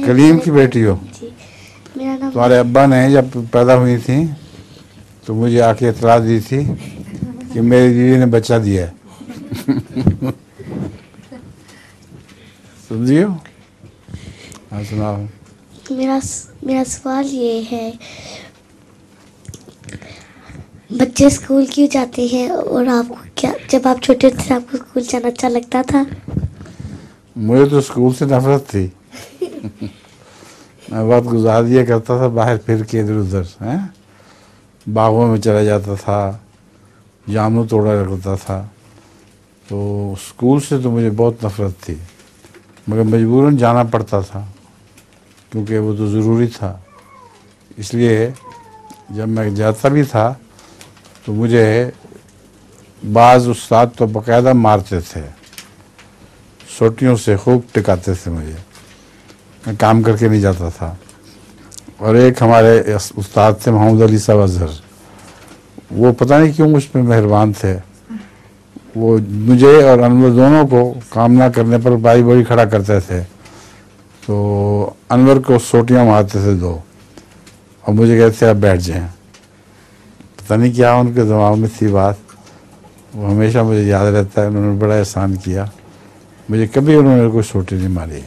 कलीम की बेटी हो? जी, मेरा नाम तुम्हारे अब्बा ने जब पैदा हुई थी तो मुझे आके इतला दी थी कि मेरी बीवी ने बच्चा दिया है। समझियो? हाँ सुनाओ। मेरा मेरा सवाल ये है, बच्चे स्कूल क्यों जाते हैं और आपको क्या, जब आप छोटे थे आपको स्कूल जाना अच्छा लगता था? मुझे तो स्कूल से नफरत थी। मैं वक्त गुजार दिया करता था बाहर फिर के इधर उधर, हैं, बागों में चला जाता था, जामुन तोड़ा करता था। तो स्कूल से तो मुझे बहुत नफरत थी, मगर मजबूरन जाना पड़ता था क्योंकि वो तो ज़रूरी था। इसलिए जब मैं जाता भी था तो मुझे बाज़ उस्ताद तो बाकायदा मारते थे, सोटियों से खूब टिकाते थे मुझे, मैं काम करके नहीं जाता था। और एक हमारे उस्ताद थे मोहम्मद अली साहब अजहर, वो पता नहीं क्यों मुझ पर मेहरबान थे। वो मुझे और अनवर दोनों को काम ना करने पर बारी बारी खड़ा करते थे। तो अनवर को सोटियां मारते थे 2 और मुझे कहते थे आप बैठ जाएं। पता नहीं क्या उनके दिमाग में थी बात, वो हमेशा मुझे याद रहता है। उन्होंने बड़ा एहसान किया, मुझे कभी उन्होंने कोई सोटी नहीं मारी।